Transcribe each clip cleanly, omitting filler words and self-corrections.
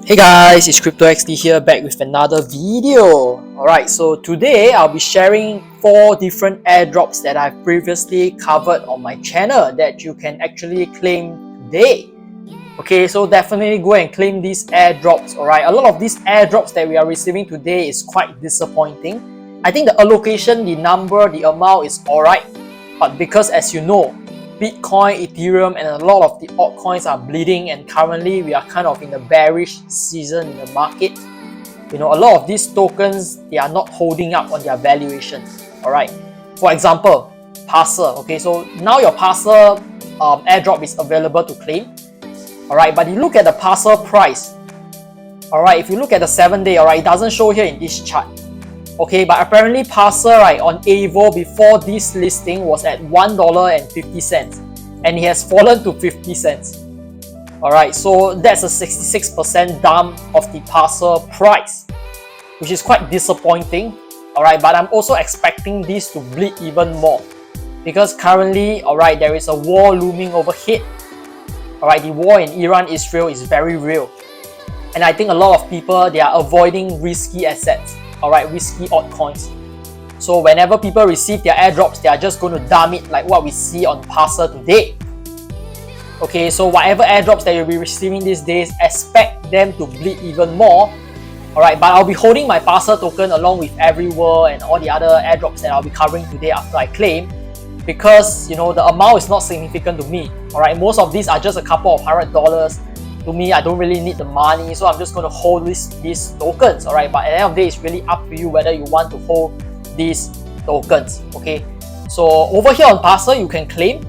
Hey guys, it's cryptoexdee here, back with another video. Alright, so today I'll be sharing 4 different airdrops that I've previously covered on my channel that you can actually claim today. Okay, so definitely go and claim these airdrops. Alright, a lot of these airdrops that we are receiving today is quite disappointing. I think the allocation, the number, the amount is alright, but because as you know, Bitcoin, Ethereum, and a lot of the altcoins are bleeding, and currently we are kind of in the bearish season in the market. You know, a lot of these tokens, they are not holding up on their valuation. Alright, for example, Parcl. Okay, so now your Parcl airdrop is available to claim. Alright, but you look at the Parcl price. Alright, if you look at the 7-day, alright, it doesn't show here in this chart. Okay, but apparently Parcl, right, on Avo before this listing was at $1.50 and it has fallen to 50 cents. Alright, so that's a 66% dump of the Parcl price, which is quite disappointing. Alright, but I'm also expecting this to bleed even more because currently, alright, there is a war looming overhead. Alright, the war in Iran-Israel is very real. And I think a lot of people, they are avoiding risky assets. Alright, risky altcoins. So whenever people receive their airdrops, they are just going to dump it like what we see on Parcl today. Okay, so whatever airdrops that you'll be receiving these days, expect them to bleed even more. Alright, but I'll be holding my Parcl token along with Everyworld and all the other airdrops that I'll be covering today after I claim, because you know the amount is not significant to me. Alright, most of these are just a couple of $100. To me, I don't really need the money, so I'm just going to hold these tokens. Alright, but at the end of the day, it's really up to you whether you want to hold these tokens. Okay, so over here on Parcl, you can claim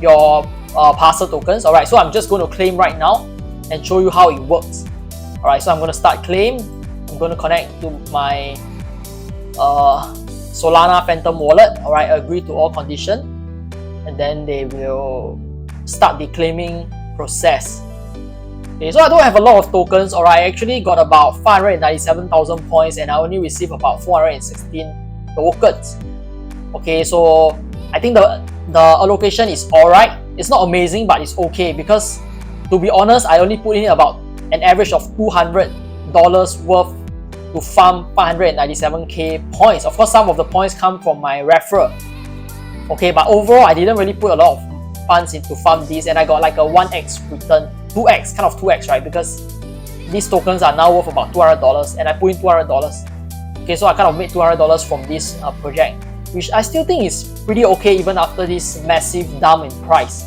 your Parcl tokens. Alright, so I'm just going to claim right now and show you how it works. Alright, so I'm going to start claim. I'm going to connect to my Solana Phantom wallet. Alright, agree to all conditions, and then they will start the claiming process. Okay, so I don't have a lot of tokens. Alright, I actually got about 597,000 points and I only received about 416 tokens. Okay, so I think the allocation is alright. It's not amazing, but it's okay because, to be honest, I only put in about an average of $200 worth to farm 597k points. Of course, some of the points come from my referral. Okay, but overall, I didn't really put a lot of funds into farm these, and I got like a 1x return. 2x, kind of 2x, right? Because these tokens are now worth about $200 and I put in $200. Okay, so I kind of made $200 from this project, which I still think is pretty okay even after this massive dump in price.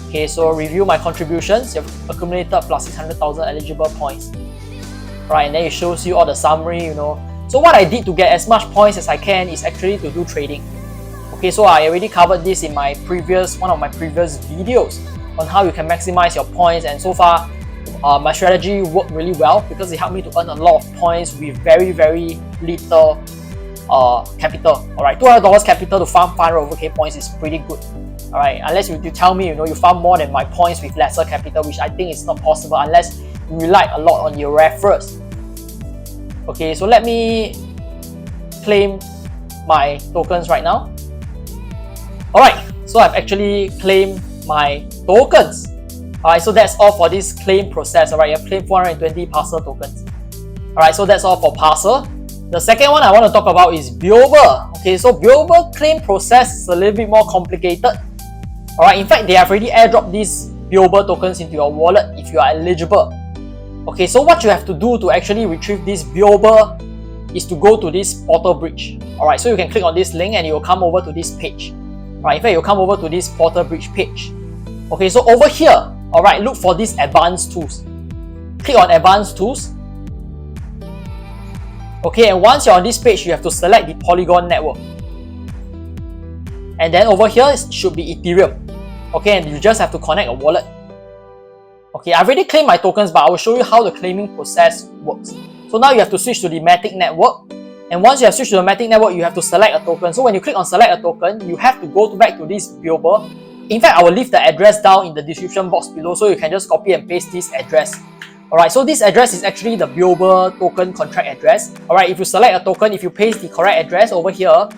Okay, so review my contributions. You've accumulated plus 600,000 eligible points. Right, and then it shows you all the summary, you know. So what I did to get as much points as I can is actually to do trading. Okay, so I already covered this in my one of my previous videos on how you can maximize your points, and so far my strategy worked really well because it helped me to earn a lot of points with very little capital. Alright, $200 capital to farm 500 over K points is pretty good. Alright, unless you tell me, you know, you farm more than my points with lesser capital, which I think is not possible unless you rely a lot on your referrals. Okay, so let me claim my tokens right now. Alright, so I've actually claimed my tokens. Alright, so that's all for this claim process. Alright, you have claimed 420 Parcl tokens. Alright, so that's all for Parcl. The second one I want to talk about is Beoble. Okay, so Beoble claim process is a little bit more complicated. Alright, in fact, they have already airdropped these Beoble tokens into your wallet if you are eligible. Okay, so what you have to do to actually retrieve this Beoble is to go to this portal bridge. Alright, so you can click on this link and it will come over to this page. Alright, in fact, you'll come over to this portal bridge page. Okay, so over here, alright, look for these advanced tools. Click on advanced tools. Okay, and once you're on this page, you have to select the Polygon network. And then over here should be Ethereum. Okay, and you just have to connect a wallet. Okay, I've already claimed my tokens, but I will show you how the claiming process works. So now you have to switch to the Matic network. And once you have switched to the Matic network, you have to select a token. So when you click on select a token, you have to go back to this Beoble. In fact, I will leave the address down in the description box below, so you can just copy and paste this address. Alright, so this address is actually the Beoble token contract address. Alright, if you select a token, if you paste the correct address over here,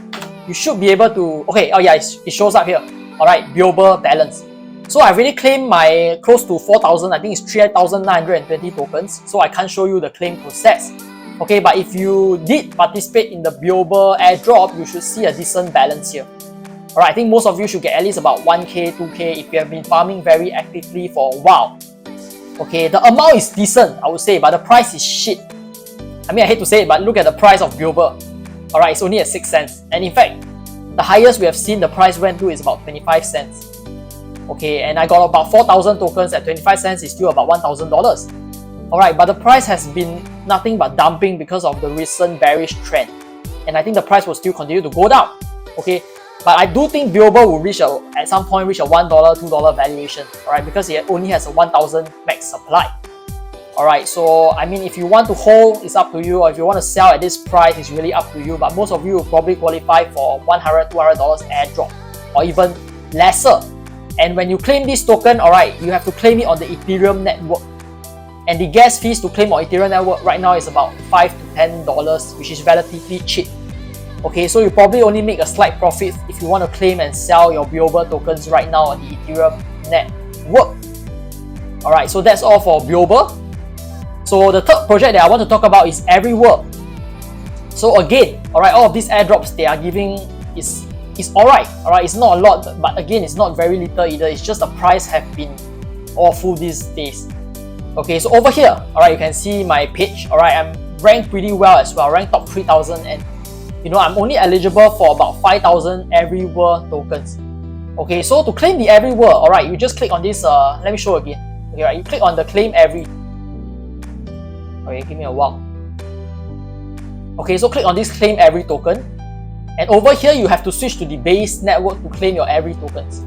you should be able to, okay, oh yeah, it shows up here. Alright, Beoble balance. So I already claimed my close to 4,000, I think it's 3,920 tokens. So I can't show you the claim process. Okay, but if you did participate in the Beoble airdrop, you should see a decent balance here. Alright, I think most of you should get at least about 1k, 2k if you have been farming very actively for a while. Okay, the amount is decent, I would say, but the price is shit. I mean, I hate to say it, but look at the price of Beoble. Alright, it's only at 6 cents. And in fact, the highest we have seen the price went to is about 25 cents. Okay, and I got about 4,000 tokens at 25 cents is still about $1,000. Alright, but the price has been nothing but dumping because of the recent bearish trend. And I think the price will still continue to go down. Okay, but I do think Beoble will reach at some point reach a $1, $2 valuation. Alright, because it only has a 1,000 max supply. Alright, so I mean, if you want to hold, it's up to you, or if you want to sell at this price, it's really up to you. But most of you will probably qualify for $100, $200 airdrop, or even lesser. And when you claim this token, alright, you have to claim it on the Ethereum network. And the gas fees to claim on Ethereum network right now is about $5 to $10, which is relatively cheap. Okay, so you probably only make a slight profit if you want to claim and sell your Beoble tokens right now on the Ethereum network. Alright, so that's all for Beoble. So the third project that I want to talk about is Everyworld. So again, alright, all of these airdrops they are giving is alright, it's not a lot, but again, it's not very little either. It's just the price have been awful these days. Okay, so over here, alright, you can see my page. Alright, I'm ranked pretty well as well, ranked top 3,000, and you know, I'm only eligible for about 5,000 Everyworld tokens. Okay, so to claim the Everyworld, alright, you just click on this, let me show again. Okay, right, you click on the claim every. Okay, give me a while. Okay, so click on this claim every token. And over here, you have to switch to the base network to claim your every tokens.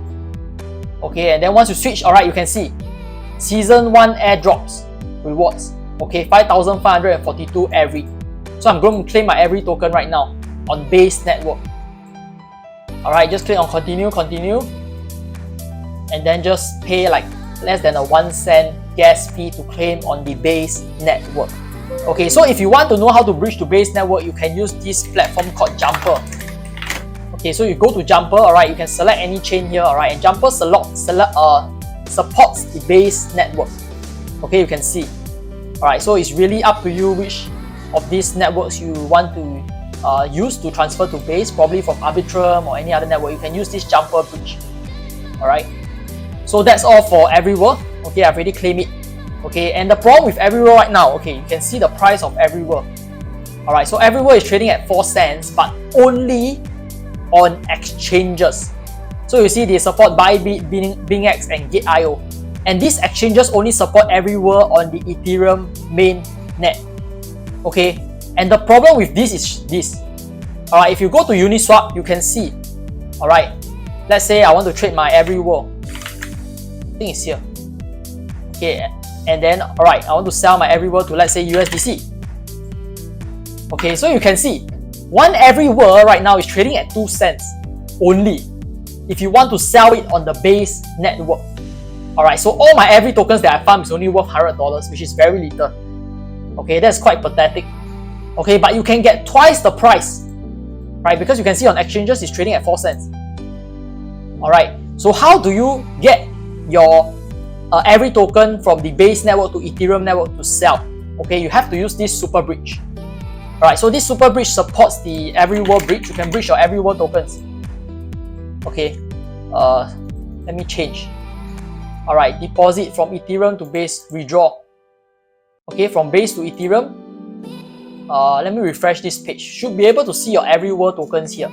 Okay, and then once you switch, alright, you can see Season 1 airdrops rewards. Okay, 5,542 every. So I'm going to claim my every token right now on base network. Alright, just click on continue, and then just pay like less than a 1 cent gas fee to claim on the base network. Okay, so if you want to know how to bridge to base network, you can use this platform called Jumper. Okay, so you go to Jumper, alright, you can select any chain here, alright, and Jumper supports the base network. Okay, you can see. Alright, so it's really up to you which of these networks you want to use to transfer to base, probably from Arbitrum or any other network. You can use this Jumper bridge. Alright, so that's all for Everyworld. Okay, I've already claimed it. Okay, and the problem with Everyworld right now, okay, you can see the price of Everyworld. Alright, so Everyworld is trading at 4 cents, but only on exchanges. So you see they support Bybit, BingX, and Gate.io. And these exchanges only support Everyworld on the Ethereum main net. Okay, and the problem with this is this. Alright, if you go to Uniswap, you can see. Alright, let's say I want to trade my Everyworld. I think it's here. Okay, and then alright, I want to sell my Everyworld to, let's say, USDC. Okay, so you can see one Everyworld right now is trading at 2 cents only if you want to sell it on the base network. Alright, so all my every tokens that I farm is only worth $100, which is very little. Okay, that's quite pathetic. Okay, but you can get twice the price, right? Because you can see on exchanges it's trading at 4 cents. Alright, so how do you get your every token from the base network to Ethereum network to sell? Okay, you have to use this super bridge. Alright, so this super bridge supports the Everyworld bridge. You can bridge your Everyworld tokens. Okay, let me change. Alright, deposit from Ethereum to base, withdraw. Okay, from base to Ethereum. Let me refresh this page. Should be able to see your Everyworld tokens here.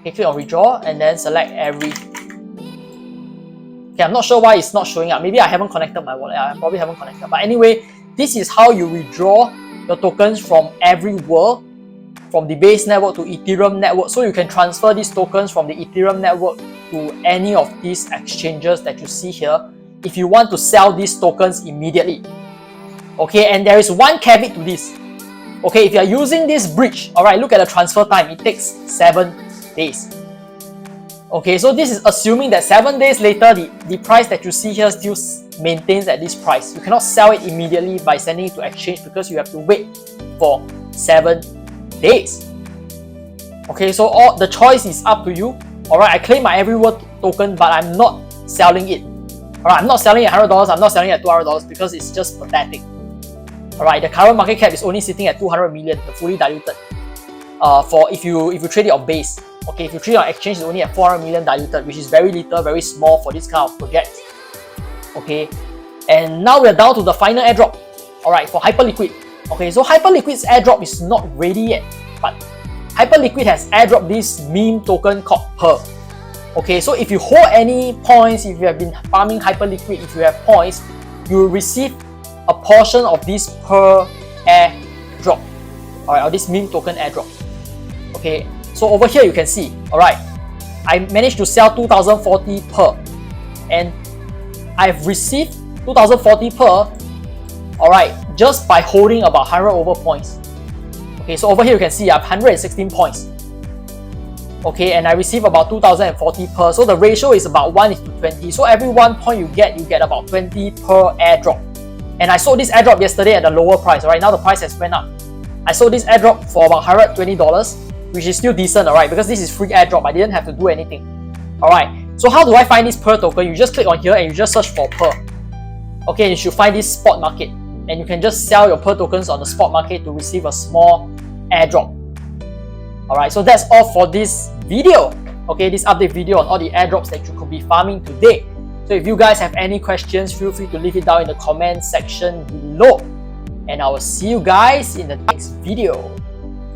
Okay, click on withdraw and then select every. Okay, I'm not sure why it's not showing up. Maybe I haven't connected my wallet. I probably haven't connected. But anyway, this is how you withdraw your tokens from Everyworld, from the base network to Ethereum network. So you can transfer these tokens from the Ethereum network to any of these exchanges that you see here if you want to sell these tokens immediately. Okay, and there is one caveat to this. Okay, if you are using this bridge, alright, look at the transfer time. It takes 7 days. Okay, so this is assuming that 7 days later, the price that you see here still maintains at this price. You cannot sell it immediately by sending it to exchange because you have to wait for 7 days. Okay, so the choice is up to you. Alright, I claim my Everyworld token, but I'm not selling it. Alright, I'm not selling it at $100, I'm not selling it at $200 because it's just pathetic. Alright, the current market cap is only sitting at 200 million, the fully diluted. For if you trade it on base. Okay, if you trade it on exchange, it's only at 400 million diluted, which is very little, very small for this kind of project. Okay, and now we're down to the final airdrop. Alright, for Hyperliquid. Okay, so Hyperliquid's airdrop is not ready yet, but Hyperliquid has airdropped this meme token called Purr. Okay, so if you hold any points, if you have been farming Hyperliquid, if you have points, you will receive a portion of this Purr airdrop. Alright, or this meme token airdrop. Okay, so over here you can see, alright, I managed to sell 2040 Purr, and I've received 2040 Purr, alright, just by holding about 100 over points. Okay, so over here you can see I have 116 points. Okay, and I receive about 2040 Purr, so the ratio is about 1:20. So every 1 point you get about 20 per airdrop. And I sold this airdrop yesterday at a lower price. Alright, now the price has went up. I sold this airdrop for about $120, which is still decent, alright, because this is free airdrop. I didn't have to do anything. Alright, so how do I find this Purr token? You just click on here and you just search for Purr. Okay, you should find this spot market, and you can just sell your Purr tokens on the spot market to receive a small airdrop. Alright, so that's all for this video. Okay, this update video on all the airdrops that you could be farming today. So if you guys have any questions, feel free to leave it down in the comment section below. And I will see you guys in the next video.